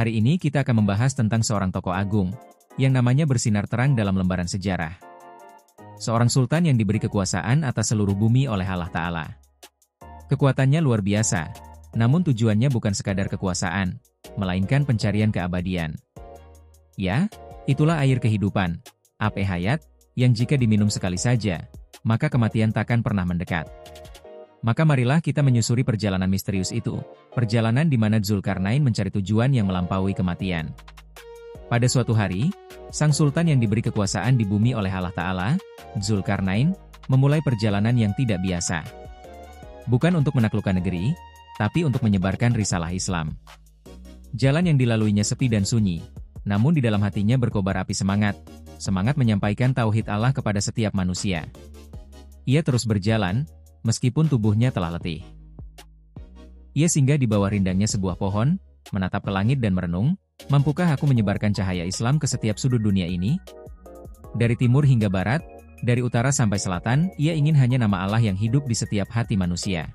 Hari ini kita akan membahas tentang seorang tokoh agung, yang namanya bersinar terang dalam lembaran sejarah. Seorang sultan yang diberi kekuasaan atas seluruh bumi oleh Allah Ta'ala. Kekuatannya luar biasa, namun tujuannya bukan sekadar kekuasaan, melainkan pencarian keabadian. Ya, itulah air kehidupan, ape hayat, yang jika diminum sekali saja, maka kematian takkan pernah mendekat. Maka marilah kita menyusuri perjalanan misterius itu, perjalanan di mana Dzulkarnain mencari tujuan yang melampaui kematian. Pada suatu hari, sang sultan yang diberi kekuasaan di bumi oleh Allah Ta'ala, Dzulkarnain, memulai perjalanan yang tidak biasa. Bukan untuk menaklukkan negeri, tapi untuk menyebarkan risalah Islam. Jalan yang dilaluinya sepi dan sunyi, namun di dalam hatinya berkobar api semangat menyampaikan tauhid Allah kepada setiap manusia. Ia terus berjalan, meskipun tubuhnya telah letih. Ia singgah di bawah rindangnya sebuah pohon, menatap ke langit dan merenung, mampukah aku menyebarkan cahaya Islam ke setiap sudut dunia ini? Dari timur hingga barat, dari utara sampai selatan, ia ingin hanya nama Allah yang hidup di setiap hati manusia.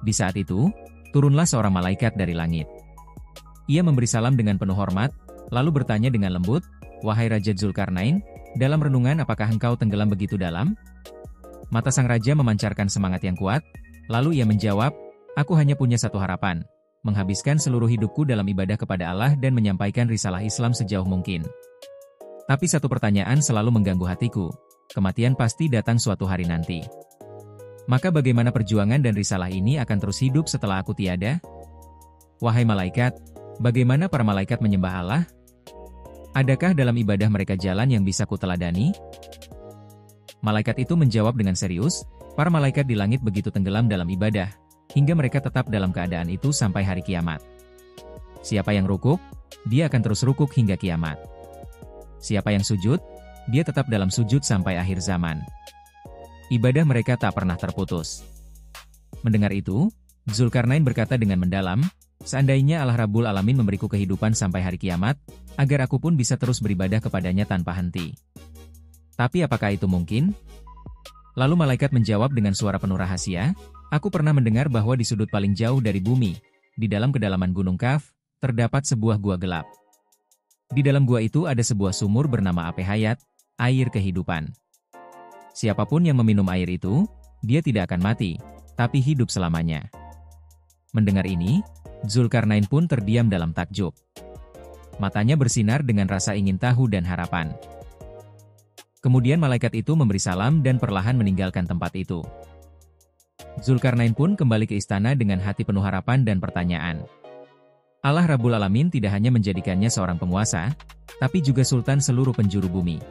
Di saat itu, turunlah seorang malaikat dari langit. Ia memberi salam dengan penuh hormat, lalu bertanya dengan lembut, "Wahai Raja Dzulkarnain, dalam renungan apakah engkau tenggelam begitu dalam?" Mata sang raja memancarkan semangat yang kuat, lalu ia menjawab, "Aku hanya punya satu harapan, menghabiskan seluruh hidupku dalam ibadah kepada Allah dan menyampaikan risalah Islam sejauh mungkin. Tapi satu pertanyaan selalu mengganggu hatiku, kematian pasti datang suatu hari nanti. Maka bagaimana perjuangan dan risalah ini akan terus hidup setelah aku tiada? Wahai malaikat, bagaimana para malaikat menyembah Allah? Adakah dalam ibadah mereka jalan yang bisa kuteladani?" Malaikat itu menjawab dengan serius, "Para malaikat di langit begitu tenggelam dalam ibadah, hingga mereka tetap dalam keadaan itu sampai hari kiamat. Siapa yang rukuk, dia akan terus rukuk hingga kiamat. Siapa yang sujud, dia tetap dalam sujud sampai akhir zaman. Ibadah mereka tak pernah terputus." Mendengar itu, Dzulkarnain berkata dengan mendalam, "Seandainya Allah Rabbul Alamin memberiku kehidupan sampai hari kiamat, agar aku pun bisa terus beribadah kepadanya tanpa henti. Tapi apakah itu mungkin?" Lalu malaikat menjawab dengan suara penuh rahasia, "Aku pernah mendengar bahwa di sudut paling jauh dari bumi, di dalam kedalaman Gunung Kaf, terdapat sebuah gua gelap. Di dalam gua itu ada sebuah sumur bernama ape hayat, air kehidupan. Siapapun yang meminum air itu, dia tidak akan mati, tapi hidup selamanya." Mendengar ini, Dzulkarnain pun terdiam dalam takjub. Matanya bersinar dengan rasa ingin tahu dan harapan. Kemudian malaikat itu memberi salam dan perlahan meninggalkan tempat itu. Dzulkarnain pun kembali ke istana dengan hati penuh harapan dan pertanyaan. Allah Rabbul Alamin tidak hanya menjadikannya seorang penguasa, tapi juga sultan seluruh penjuru bumi.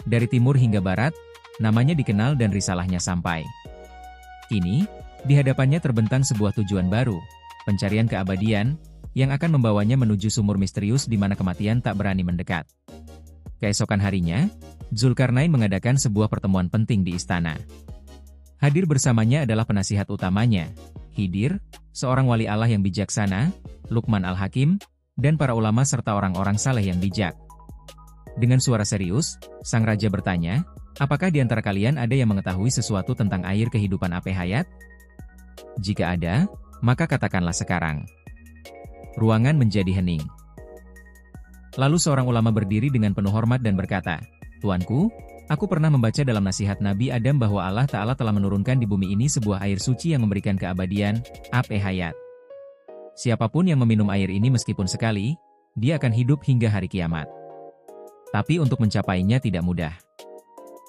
Dari timur hingga barat, namanya dikenal dan risalahnya sampai. Kini, di hadapannya terbentang sebuah tujuan baru, pencarian keabadian, yang akan membawanya menuju sumur misterius di mana kematian tak berani mendekat. Keesokan harinya, Dzulkarnain mengadakan sebuah pertemuan penting di istana. Hadir bersamanya adalah penasihat utamanya, Khidir, seorang wali Allah yang bijaksana, Luqman Al-Hakim, dan para ulama serta orang-orang saleh yang bijak. Dengan suara serius, sang raja bertanya, "Apakah di antara kalian ada yang mengetahui sesuatu tentang air kehidupan ape hayat? Jika ada, maka katakanlah sekarang." Ruangan menjadi hening. Lalu seorang ulama berdiri dengan penuh hormat dan berkata, "Tuanku, aku pernah membaca dalam nasihat Nabi Adam bahwa Allah Ta'ala telah menurunkan di bumi ini sebuah air suci yang memberikan keabadian, ape hayat. Siapapun yang meminum air ini meskipun sekali, dia akan hidup hingga hari kiamat. Tapi untuk mencapainya tidak mudah.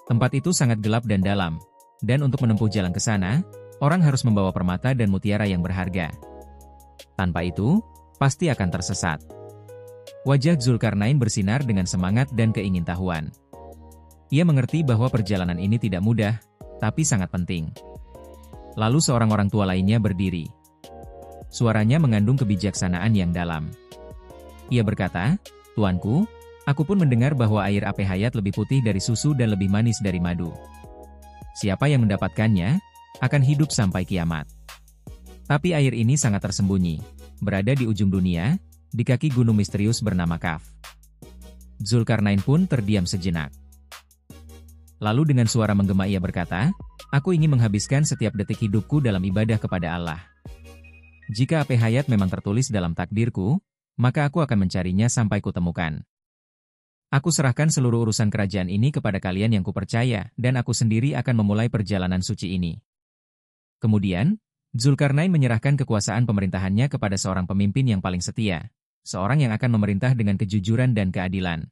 Tempat itu sangat gelap dan dalam, dan untuk menempuh jalan ke sana, orang harus membawa permata dan mutiara yang berharga. Tanpa itu, pasti akan tersesat." Wajah Dzulkarnain bersinar dengan semangat dan keingintahuan. Ia mengerti bahwa perjalanan ini tidak mudah, tapi sangat penting. Lalu seorang orang tua lainnya berdiri. Suaranya mengandung kebijaksanaan yang dalam. Ia berkata, "Tuanku, aku pun mendengar bahwa air ape hayat lebih putih dari susu dan lebih manis dari madu. Siapa yang mendapatkannya, akan hidup sampai kiamat. Tapi air ini sangat tersembunyi, berada di ujung dunia, di kaki gunung misterius bernama Kaf." Dzulkarnain pun terdiam sejenak. Lalu dengan suara menggema ia berkata, "Aku ingin menghabiskan setiap detik hidupku dalam ibadah kepada Allah. Jika ape hayat memang tertulis dalam takdirku, maka aku akan mencarinya sampai kutemukan. Aku serahkan seluruh urusan kerajaan ini kepada kalian yang kupercaya, dan aku sendiri akan memulai perjalanan suci ini. Kemudian, Zulkarnain menyerahkan kekuasaan pemerintahannya kepada seorang pemimpin yang paling setia, seorang yang akan memerintah dengan kejujuran dan keadilan.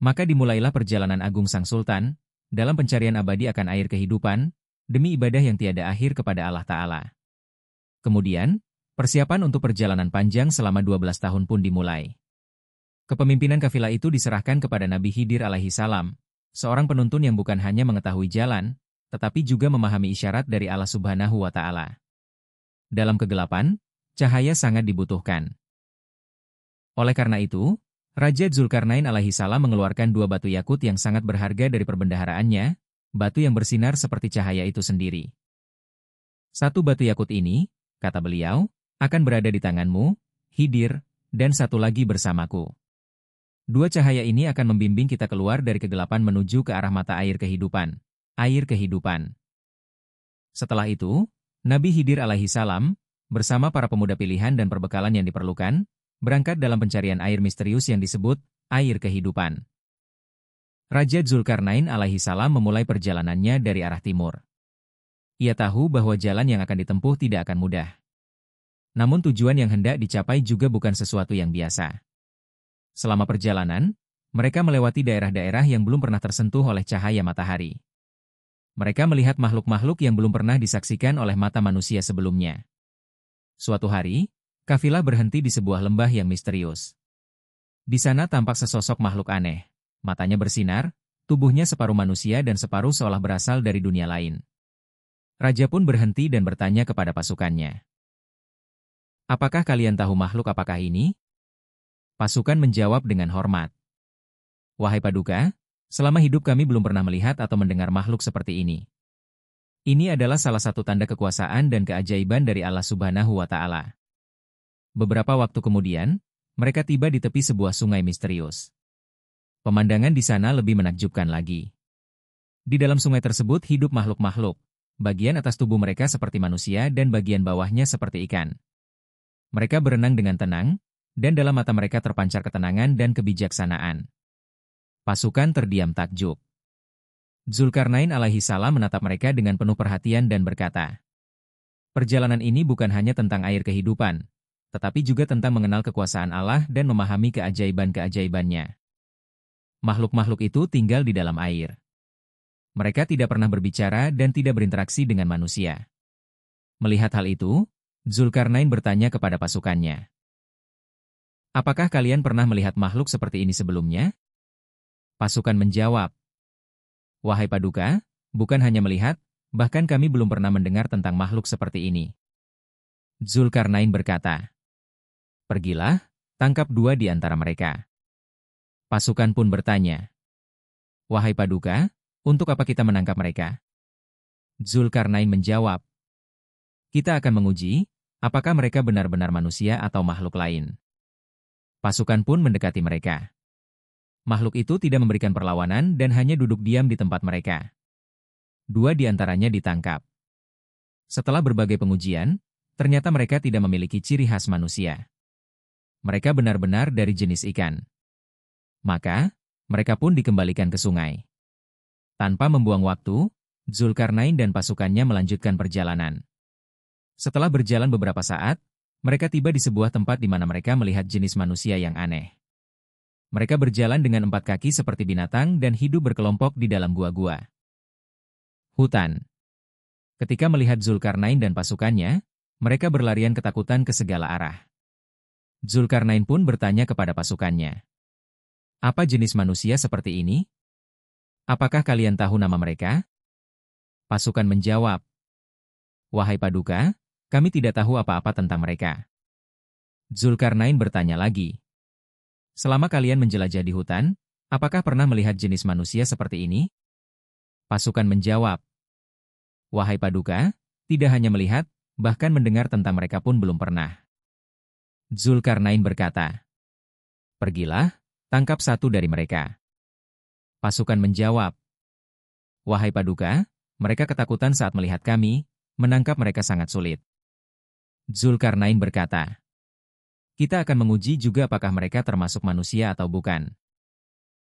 Maka dimulailah perjalanan agung sang sultan, dalam pencarian abadi akan air kehidupan, demi ibadah yang tiada akhir kepada Allah Ta'ala. Kemudian, persiapan untuk perjalanan panjang selama 12 tahun pun dimulai. Kepemimpinan kafilah itu diserahkan kepada Nabi Khidir alaihi salam, seorang penuntun yang bukan hanya mengetahui jalan, tetapi juga memahami isyarat dari Allah Subhanahu wa Ta'ala. Dalam kegelapan, cahaya sangat dibutuhkan. Oleh karena itu, Raja Zulkarnain alaihi salam mengeluarkan 2 batu yakut yang sangat berharga dari perbendaharaannya, batu yang bersinar seperti cahaya itu sendiri. 1 batu yakut ini, kata beliau, akan berada di tanganmu, Khidir, dan 1 lagi bersamaku. 2 cahaya ini akan membimbing kita keluar dari kegelapan menuju ke arah mata air kehidupan. Air kehidupan. Setelah itu, Nabi Khidir alaihi salam, bersama para pemuda pilihan dan perbekalan yang diperlukan, berangkat dalam pencarian air misterius yang disebut air kehidupan. Raja Zulkarnain alaihi salam memulai perjalanannya dari arah timur. Ia tahu bahwa jalan yang akan ditempuh tidak akan mudah. Namun tujuan yang hendak dicapai juga bukan sesuatu yang biasa. Selama perjalanan, mereka melewati daerah-daerah yang belum pernah tersentuh oleh cahaya matahari. Mereka melihat makhluk-makhluk yang belum pernah disaksikan oleh mata manusia sebelumnya. Suatu hari, kafilah berhenti di sebuah lembah yang misterius. Di sana tampak sesosok makhluk aneh. Matanya bersinar, tubuhnya separuh manusia dan separuh seolah berasal dari dunia lain. Raja pun berhenti dan bertanya kepada pasukannya. "Apakah kalian tahu makhluk apakah ini?" Pasukan menjawab dengan hormat. "Wahai Paduka, selama hidup kami belum pernah melihat atau mendengar makhluk seperti ini. Ini adalah salah satu tanda kekuasaan dan keajaiban dari Allah Subhanahu wa Ta'ala." Beberapa waktu kemudian, mereka tiba di tepi sebuah sungai misterius. Pemandangan di sana lebih menakjubkan lagi. Di dalam sungai tersebut hidup makhluk-makhluk. Bagian atas tubuh mereka seperti manusia dan bagian bawahnya seperti ikan. Mereka berenang dengan tenang, dan dalam mata mereka terpancar ketenangan dan kebijaksanaan. Pasukan terdiam takjub. Zulkarnain alaihi salam menatap mereka dengan penuh perhatian dan berkata, "Perjalanan ini bukan hanya tentang air kehidupan, tetapi juga tentang mengenal kekuasaan Allah dan memahami keajaiban-keajaibannya. Makhluk-makhluk itu tinggal di dalam air. Mereka tidak pernah berbicara dan tidak berinteraksi dengan manusia." Melihat hal itu, Zulkarnain bertanya kepada pasukannya, "Apakah kalian pernah melihat makhluk seperti ini sebelumnya?" Pasukan menjawab, "Wahai Paduka, bukan hanya melihat, bahkan kami belum pernah mendengar tentang makhluk seperti ini." Zulkarnain berkata, "Pergilah, tangkap 2 di antara mereka." Pasukan pun bertanya, "Wahai Paduka, untuk apa kita menangkap mereka?" Zulkarnain menjawab, "Kita akan menguji, apakah mereka benar-benar manusia atau makhluk lain." Pasukan pun mendekati mereka. Makhluk itu tidak memberikan perlawanan dan hanya duduk diam di tempat mereka. 2 di antaranya ditangkap. Setelah berbagai pengujian, ternyata mereka tidak memiliki ciri khas manusia. Mereka benar-benar dari jenis ikan. Maka, mereka pun dikembalikan ke sungai. Tanpa membuang waktu, Zulkarnain dan pasukannya melanjutkan perjalanan. Setelah berjalan beberapa saat, mereka tiba di sebuah tempat di mana mereka melihat jenis manusia yang aneh. Mereka berjalan dengan 4 kaki seperti binatang dan hidup berkelompok di dalam gua-gua. Hutan. Ketika melihat Zulkarnain dan pasukannya, mereka berlarian ketakutan ke segala arah. Zulkarnain pun bertanya kepada pasukannya, "Apa jenis manusia seperti ini? Apakah kalian tahu nama mereka?" Pasukan menjawab, "Wahai Paduka, kami tidak tahu apa-apa tentang mereka." Zulkarnain bertanya lagi, "Selama kalian menjelajah di hutan, apakah pernah melihat jenis manusia seperti ini?" Pasukan menjawab, "Wahai Paduka, tidak hanya melihat, bahkan mendengar tentang mereka pun belum pernah." Zulkarnain berkata, "Pergilah, tangkap 1 dari mereka." Pasukan menjawab, "Wahai Paduka, mereka ketakutan saat melihat kami, menangkap mereka sangat sulit." Zulkarnain berkata, Kita akan menguji juga apakah mereka termasuk manusia atau bukan.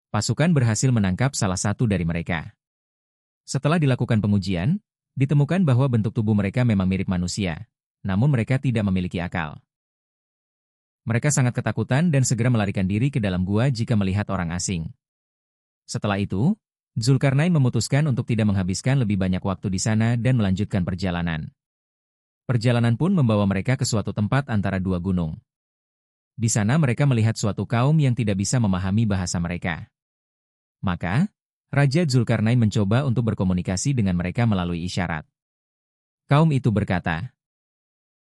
Pasukan berhasil menangkap salah satu dari mereka. Setelah dilakukan pengujian, ditemukan bahwa bentuk tubuh mereka memang mirip manusia, namun mereka tidak memiliki akal. Mereka sangat ketakutan dan segera melarikan diri ke dalam gua jika melihat orang asing. Setelah itu, Zulkarnain memutuskan untuk tidak menghabiskan lebih banyak waktu di sana dan melanjutkan perjalanan. Perjalanan pun membawa mereka ke suatu tempat antara dua gunung. Di sana mereka melihat suatu kaum yang tidak bisa memahami bahasa mereka. Maka, Raja Zulkarnain mencoba untuk berkomunikasi dengan mereka melalui isyarat. Kaum itu berkata,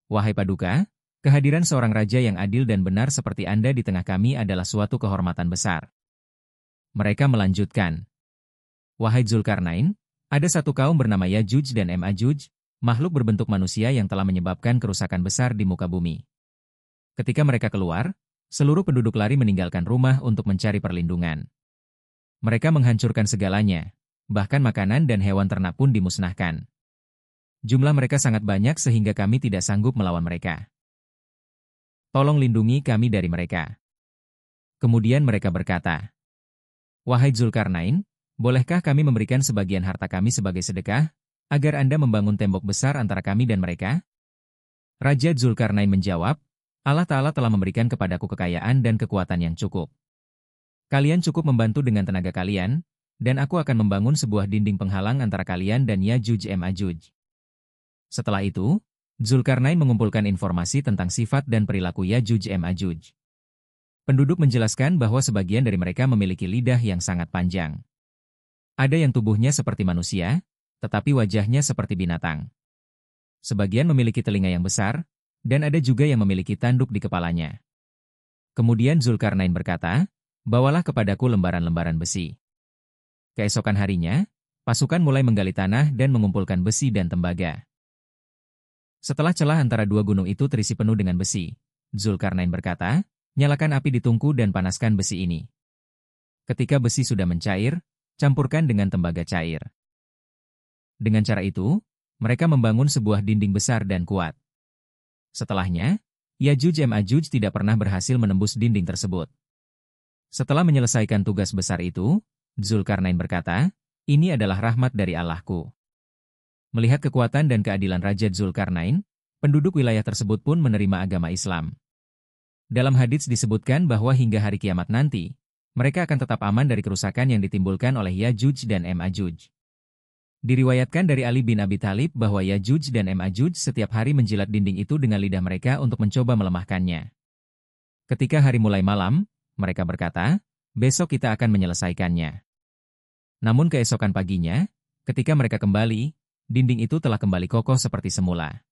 "Wahai Paduka, kehadiran seorang raja yang adil dan benar seperti Anda di tengah kami adalah suatu kehormatan besar." Mereka melanjutkan, "Wahai Zulkarnain, ada satu kaum bernama Yajuj dan Majuj, makhluk berbentuk manusia yang telah menyebabkan kerusakan besar di muka bumi. Ketika mereka keluar, seluruh penduduk lari meninggalkan rumah untuk mencari perlindungan. Mereka menghancurkan segalanya, bahkan makanan dan hewan ternak pun dimusnahkan. Jumlah mereka sangat banyak sehingga kami tidak sanggup melawan mereka. Tolong lindungi kami dari mereka." Kemudian mereka berkata, "Wahai Zulkarnain, bolehkah kami memberikan sebagian harta kami sebagai sedekah, agar Anda membangun tembok besar antara kami dan mereka?" Raja Zulkarnain menjawab, "Allah Ta'ala telah memberikan kepadaku kekayaan dan kekuatan yang cukup. Kalian cukup membantu dengan tenaga kalian, dan aku akan membangun sebuah dinding penghalang antara kalian dan Yajuj Majuj." Setelah itu, Zulkarnain mengumpulkan informasi tentang sifat dan perilaku Yajuj Majuj. Penduduk menjelaskan bahwa sebagian dari mereka memiliki lidah yang sangat panjang. Ada yang tubuhnya seperti manusia, tetapi wajahnya seperti binatang. Sebagian memiliki telinga yang besar, dan ada juga yang memiliki tanduk di kepalanya. Kemudian Zulkarnain berkata, "Bawalah kepadaku lembaran-lembaran besi." Keesokan harinya, pasukan mulai menggali tanah dan mengumpulkan besi dan tembaga. Setelah celah antara dua gunung itu terisi penuh dengan besi, Zulkarnain berkata, "Nyalakan api di tungku dan panaskan besi ini. Ketika besi sudah mencair, campurkan dengan tembaga cair." Dengan cara itu, mereka membangun sebuah dinding besar dan kuat. Setelahnya, Yajuj Majuj tidak pernah berhasil menembus dinding tersebut. Setelah menyelesaikan tugas besar itu, Zulkarnain berkata, "Ini adalah rahmat dari Allahku." Melihat kekuatan dan keadilan Raja Zulkarnain, penduduk wilayah tersebut pun menerima agama Islam. Dalam hadits disebutkan bahwa hingga hari kiamat nanti, mereka akan tetap aman dari kerusakan yang ditimbulkan oleh Yajuj dan Majuj. Diriwayatkan dari Ali bin Abi Thalib bahwa Yajuj dan Majuj setiap hari menjilat dinding itu dengan lidah mereka untuk mencoba melemahkannya. Ketika hari mulai malam, mereka berkata, "Besok kita akan menyelesaikannya." Namun keesokan paginya, ketika mereka kembali, dinding itu telah kembali kokoh seperti semula.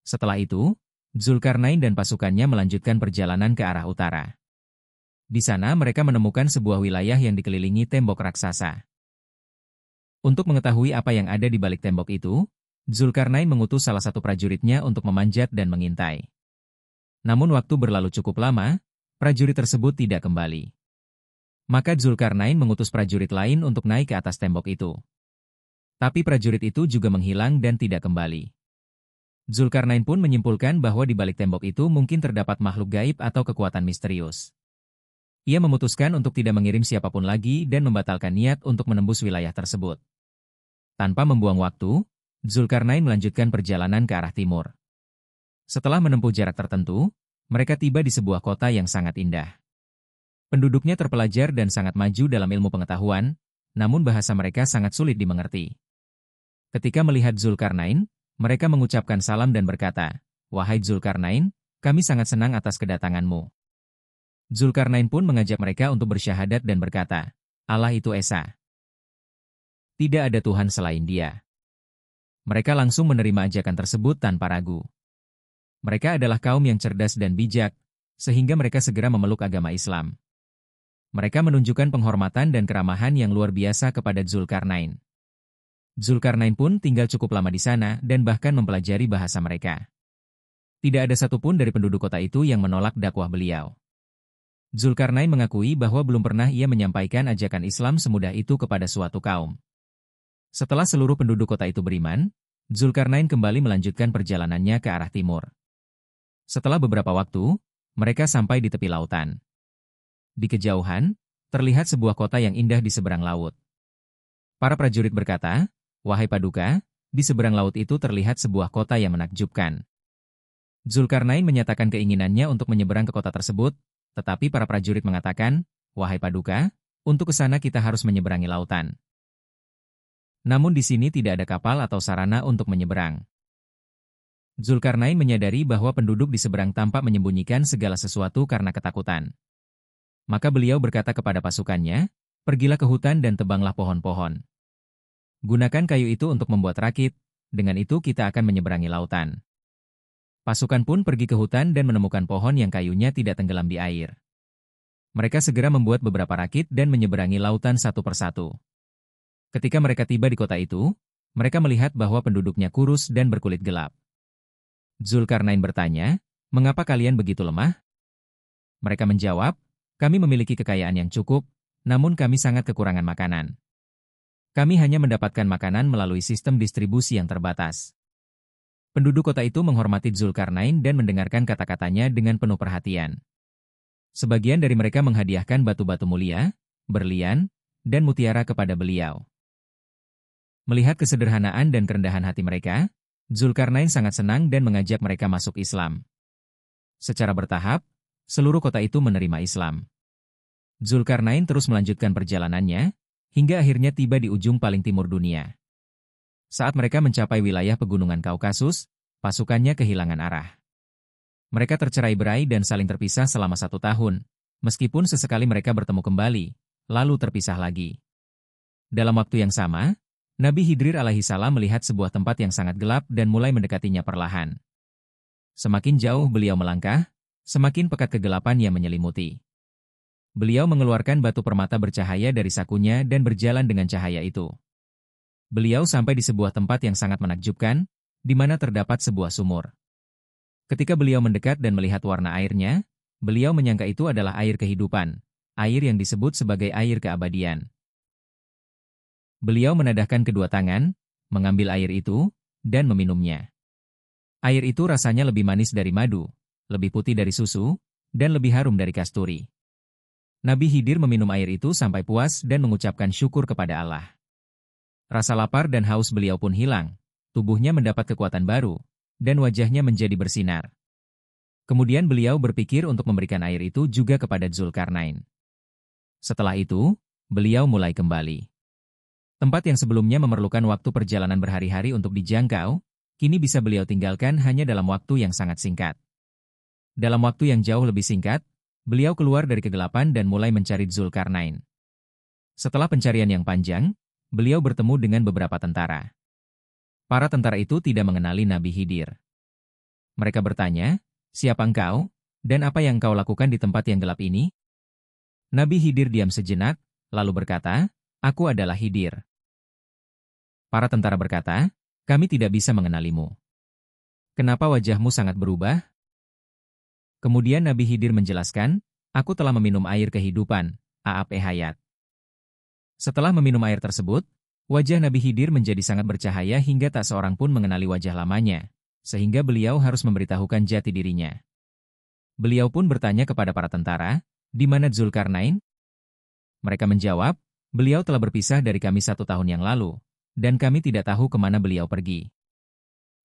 Setelah itu, Zulkarnain dan pasukannya melanjutkan perjalanan ke arah utara. Di sana mereka menemukan sebuah wilayah yang dikelilingi tembok raksasa. Untuk mengetahui apa yang ada di balik tembok itu, Zulkarnain mengutus salah satu prajuritnya untuk memanjat dan mengintai. Namun waktu berlalu cukup lama, prajurit tersebut tidak kembali. Maka Zulkarnain mengutus prajurit lain untuk naik ke atas tembok itu. Tapi prajurit itu juga menghilang dan tidak kembali. Zulkarnain pun menyimpulkan bahwa di balik tembok itu mungkin terdapat makhluk gaib atau kekuatan misterius. Ia memutuskan untuk tidak mengirim siapapun lagi dan membatalkan niat untuk menembus wilayah tersebut. Tanpa membuang waktu, Zulkarnain melanjutkan perjalanan ke arah timur. Setelah menempuh jarak tertentu, mereka tiba di sebuah kota yang sangat indah. Penduduknya terpelajar dan sangat maju dalam ilmu pengetahuan, namun bahasa mereka sangat sulit dimengerti. Ketika melihat Zulkarnain, mereka mengucapkan salam dan berkata, "Wahai Zulkarnain, kami sangat senang atas kedatanganmu." Zulkarnain pun mengajak mereka untuk bersyahadat dan berkata, "Allah itu Esa. Tidak ada Tuhan selain Dia." Mereka langsung menerima ajakan tersebut tanpa ragu. Mereka adalah kaum yang cerdas dan bijak, sehingga mereka segera memeluk agama Islam. Mereka menunjukkan penghormatan dan keramahan yang luar biasa kepada Zulkarnain. Zulkarnain pun tinggal cukup lama di sana dan bahkan mempelajari bahasa mereka. Tidak ada satupun dari penduduk kota itu yang menolak dakwah beliau. Zulkarnain mengakui bahwa belum pernah ia menyampaikan ajakan Islam semudah itu kepada suatu kaum. Setelah seluruh penduduk kota itu beriman, Zulkarnain kembali melanjutkan perjalanannya ke arah timur. Setelah beberapa waktu, mereka sampai di tepi lautan. Di kejauhan, terlihat sebuah kota yang indah di seberang laut. Para prajurit berkata, "Wahai Paduka, di seberang laut itu terlihat sebuah kota yang menakjubkan." Zulkarnain menyatakan keinginannya untuk menyeberang ke kota tersebut, tetapi para prajurit mengatakan, "Wahai Paduka, untuk ke sana kita harus menyeberangi lautan. Namun di sini tidak ada kapal atau sarana untuk menyeberang." Zulkarnain menyadari bahwa penduduk di seberang tampak menyembunyikan segala sesuatu karena ketakutan. Maka beliau berkata kepada pasukannya, "Pergilah ke hutan dan tebanglah pohon-pohon. Gunakan kayu itu untuk membuat rakit, dengan itu kita akan menyeberangi lautan." Pasukan pun pergi ke hutan dan menemukan pohon yang kayunya tidak tenggelam di air. Mereka segera membuat beberapa rakit dan menyeberangi lautan satu persatu. Ketika mereka tiba di kota itu, mereka melihat bahwa penduduknya kurus dan berkulit gelap. Zulkarnain bertanya, "Mengapa kalian begitu lemah?" Mereka menjawab, "Kami memiliki kekayaan yang cukup, namun kami sangat kekurangan makanan. Kami hanya mendapatkan makanan melalui sistem distribusi yang terbatas." Penduduk kota itu menghormati Zulkarnain dan mendengarkan kata-katanya dengan penuh perhatian. Sebagian dari mereka menghadiahkan batu-batu mulia, berlian, dan mutiara kepada beliau. Melihat kesederhanaan dan kerendahan hati mereka, Zulkarnain sangat senang dan mengajak mereka masuk Islam. Secara bertahap, seluruh kota itu menerima Islam. Zulkarnain terus melanjutkan perjalanannya, hingga akhirnya tiba di ujung paling timur dunia. Saat mereka mencapai wilayah pegunungan Kaukasus, pasukannya kehilangan arah. Mereka tercerai-berai dan saling terpisah selama 1 tahun, meskipun sesekali mereka bertemu kembali, lalu terpisah lagi. Dalam waktu yang sama, Nabi Hidrir alaihissalam melihat sebuah tempat yang sangat gelap dan mulai mendekatinya perlahan. Semakin jauh beliau melangkah, semakin pekat kegelapan yang menyelimuti. Beliau mengeluarkan batu permata bercahaya dari sakunya dan berjalan dengan cahaya itu. Beliau sampai di sebuah tempat yang sangat menakjubkan, di mana terdapat sebuah sumur. Ketika beliau mendekat dan melihat warna airnya, beliau menyangka itu adalah air kehidupan, air yang disebut sebagai air keabadian. Beliau menadahkan kedua tangan, mengambil air itu, dan meminumnya. Air itu rasanya lebih manis dari madu, lebih putih dari susu, dan lebih harum dari kasturi. Nabi Khidir meminum air itu sampai puas dan mengucapkan syukur kepada Allah. Rasa lapar dan haus beliau pun hilang, tubuhnya mendapat kekuatan baru, dan wajahnya menjadi bersinar. Kemudian beliau berpikir untuk memberikan air itu juga kepada Zulkarnain. Setelah itu, beliau mulai kembali. Tempat yang sebelumnya memerlukan waktu perjalanan berhari-hari untuk dijangkau, kini bisa beliau tinggalkan hanya dalam waktu yang sangat singkat. Dalam waktu yang jauh lebih singkat, beliau keluar dari kegelapan dan mulai mencari Zulkarnain. Setelah pencarian yang panjang, beliau bertemu dengan beberapa tentara. Para tentara itu tidak mengenali Nabi Khidir. Mereka bertanya, "Siapa engkau, dan apa yang engkau lakukan di tempat yang gelap ini?" Nabi Khidir diam sejenak, lalu berkata, "Aku adalah Khidir." Para tentara berkata, "Kami tidak bisa mengenalimu. Kenapa wajahmu sangat berubah?" Kemudian Nabi Khidir menjelaskan, "Aku telah meminum air kehidupan, Aap-e Hayat." Setelah meminum air tersebut, wajah Nabi Khidir menjadi sangat bercahaya hingga tak seorang pun mengenali wajah lamanya, sehingga beliau harus memberitahukan jati dirinya. Beliau pun bertanya kepada para tentara, "Di mana Zulkarnain?" Mereka menjawab, "Beliau telah berpisah dari kami 1 tahun yang lalu, dan kami tidak tahu kemana beliau pergi."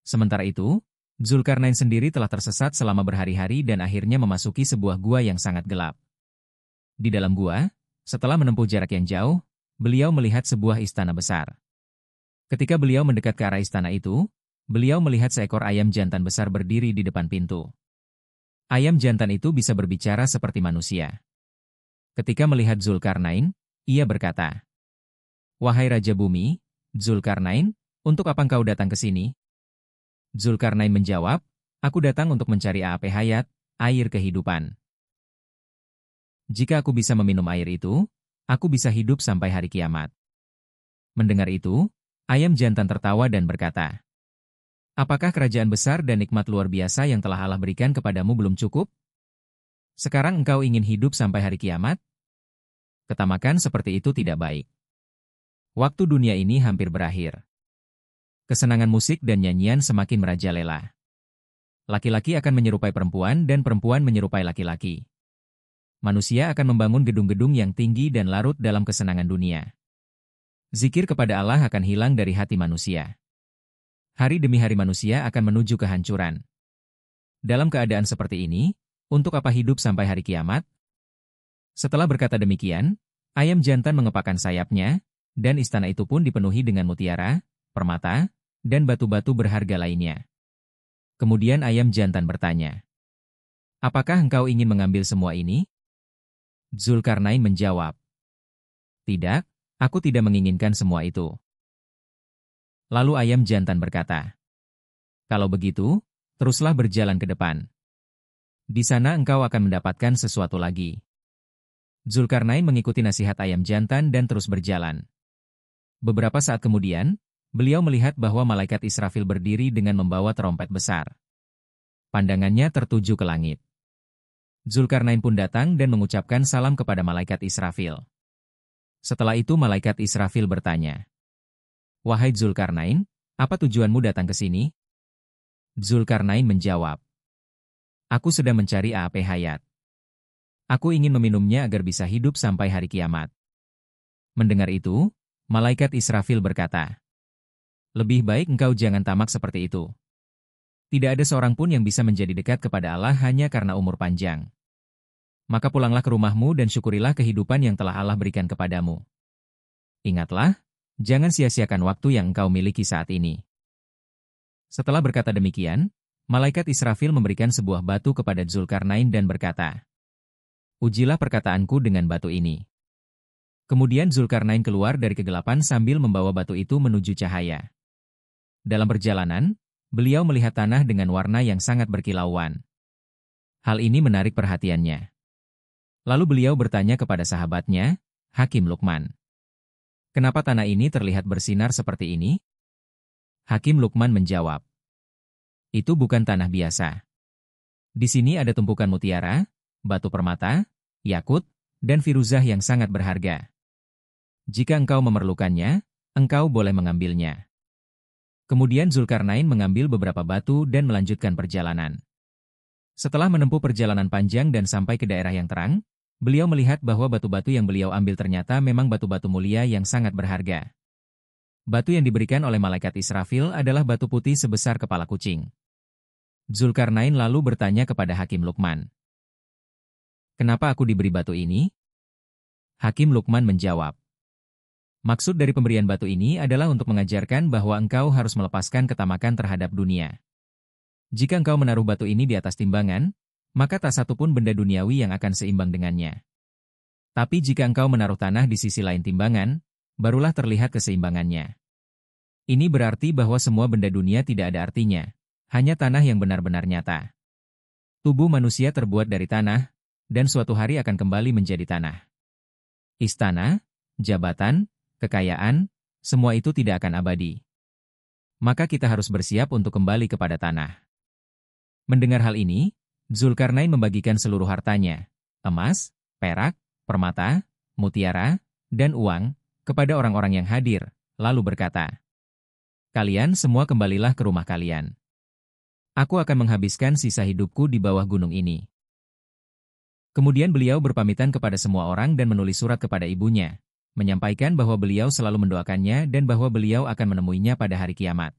Sementara itu, Zulkarnain sendiri telah tersesat selama berhari-hari dan akhirnya memasuki sebuah gua yang sangat gelap. Di dalam gua, setelah menempuh jarak yang jauh, beliau melihat sebuah istana besar. Ketika beliau mendekat ke arah istana itu, beliau melihat seekor ayam jantan besar berdiri di depan pintu. Ayam jantan itu bisa berbicara seperti manusia. Ketika melihat Zulkarnain, ia berkata, "Wahai Raja Bumi, Zulkarnain, untuk apa engkau datang ke sini?" Zulkarnain menjawab, "Aku datang untuk mencari Aap-e Hayat, air kehidupan. Jika aku bisa meminum air itu, aku bisa hidup sampai hari kiamat." Mendengar itu, ayam jantan tertawa dan berkata, "Apakah kerajaan besar dan nikmat luar biasa yang telah Allah berikan kepadamu belum cukup? Sekarang engkau ingin hidup sampai hari kiamat? Ketamakan seperti itu tidak baik. Waktu dunia ini hampir berakhir. Kesenangan musik dan nyanyian semakin merajalela. Laki-laki akan menyerupai perempuan dan perempuan menyerupai laki-laki. Manusia akan membangun gedung-gedung yang tinggi dan larut dalam kesenangan dunia. Zikir kepada Allah akan hilang dari hati manusia. Hari demi hari manusia akan menuju kehancuran. Dalam keadaan seperti ini, untuk apa hidup sampai hari kiamat? Setelah berkata demikian, ayam jantan mengepakkan sayapnya, dan istana itu pun dipenuhi dengan mutiara, permata, dan batu-batu berharga lainnya. Kemudian ayam jantan bertanya, "Apakah engkau ingin mengambil semua ini?" Zulkarnain menjawab, "Tidak, aku tidak menginginkan semua itu." Lalu ayam jantan berkata, "Kalau begitu, teruslah berjalan ke depan. Di sana engkau akan mendapatkan sesuatu lagi." Zulkarnain mengikuti nasihat ayam jantan dan terus berjalan. Beberapa saat kemudian, beliau melihat bahwa malaikat Israfil berdiri dengan membawa terompet besar. Pandangannya tertuju ke langit. Zulkarnain pun datang dan mengucapkan salam kepada malaikat Israfil. Setelah itu malaikat Israfil bertanya, "Wahai Zulkarnain, apa tujuanmu datang ke sini?" Zulkarnain menjawab, "Aku sedang mencari aap hayat. Aku ingin meminumnya agar bisa hidup sampai hari kiamat." Mendengar itu, malaikat Israfil berkata, "Lebih baik engkau jangan tamak seperti itu. Tidak ada seorang pun yang bisa menjadi dekat kepada Allah hanya karena umur panjang. Maka pulanglah ke rumahmu dan syukurilah kehidupan yang telah Allah berikan kepadamu. Ingatlah, jangan sia-siakan waktu yang engkau miliki saat ini." Setelah berkata demikian, malaikat Israfil memberikan sebuah batu kepada Zulkarnain dan berkata, "Ujilah perkataanku dengan batu ini." Kemudian Zulkarnain keluar dari kegelapan sambil membawa batu itu menuju cahaya. Dalam perjalanan, beliau melihat tanah dengan warna yang sangat berkilauan. Hal ini menarik perhatiannya. Lalu beliau bertanya kepada sahabatnya, Hakim Luqman, "Kenapa tanah ini terlihat bersinar seperti ini?" Hakim Luqman menjawab, "Itu bukan tanah biasa. Di sini ada tumpukan mutiara, batu permata, yakut, dan firuzah yang sangat berharga. Jika engkau memerlukannya, engkau boleh mengambilnya." Kemudian Zulkarnain mengambil beberapa batu dan melanjutkan perjalanan. Setelah menempuh perjalanan panjang dan sampai ke daerah yang terang, beliau melihat bahwa batu-batu yang beliau ambil ternyata memang batu-batu mulia yang sangat berharga. Batu yang diberikan oleh malaikat Israfil adalah batu putih sebesar kepala kucing. Zulkarnain lalu bertanya kepada Hakim Luqman, "Kenapa aku diberi batu ini?" Hakim Luqman menjawab, "Maksud dari pemberian batu ini adalah untuk mengajarkan bahwa engkau harus melepaskan ketamakan terhadap dunia. Jika engkau menaruh batu ini di atas timbangan, maka tak satu pun benda duniawi yang akan seimbang dengannya. Tapi jika engkau menaruh tanah di sisi lain timbangan, barulah terlihat keseimbangannya. Ini berarti bahwa semua benda dunia tidak ada artinya, hanya tanah yang benar-benar nyata. Tubuh manusia terbuat dari tanah, dan suatu hari akan kembali menjadi tanah. Istana, jabatan, kekayaan, semua itu tidak akan abadi. Maka kita harus bersiap untuk kembali kepada tanah." Mendengar hal ini, Zulkarnain membagikan seluruh hartanya, emas, perak, permata, mutiara, dan uang, kepada orang-orang yang hadir, lalu berkata, "Kalian semua kembalilah ke rumah kalian. Aku akan menghabiskan sisa hidupku di bawah gunung ini." Kemudian beliau berpamitan kepada semua orang dan menulis surat kepada ibunya, menyampaikan bahwa beliau selalu mendoakannya dan bahwa beliau akan menemuinya pada hari kiamat.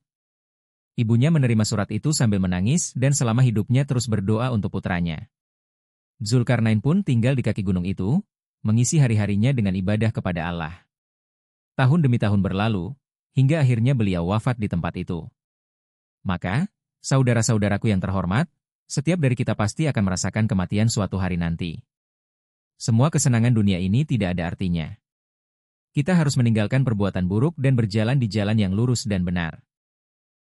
Ibunya menerima surat itu sambil menangis dan selama hidupnya terus berdoa untuk putranya. Zulkarnain pun tinggal di kaki gunung itu, mengisi hari-harinya dengan ibadah kepada Allah. Tahun demi tahun berlalu, hingga akhirnya beliau wafat di tempat itu. Maka, saudara-saudaraku yang terhormat, setiap dari kita pasti akan merasakan kematian suatu hari nanti. Semua kesenangan dunia ini tidak ada artinya. Kita harus meninggalkan perbuatan buruk dan berjalan di jalan yang lurus dan benar.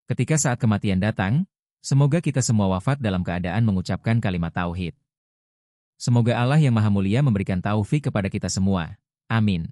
Ketika saat kematian datang, semoga kita semua wafat dalam keadaan mengucapkan kalimat tauhid. Semoga Allah yang Maha Mulia memberikan taufik kepada kita semua. Amin.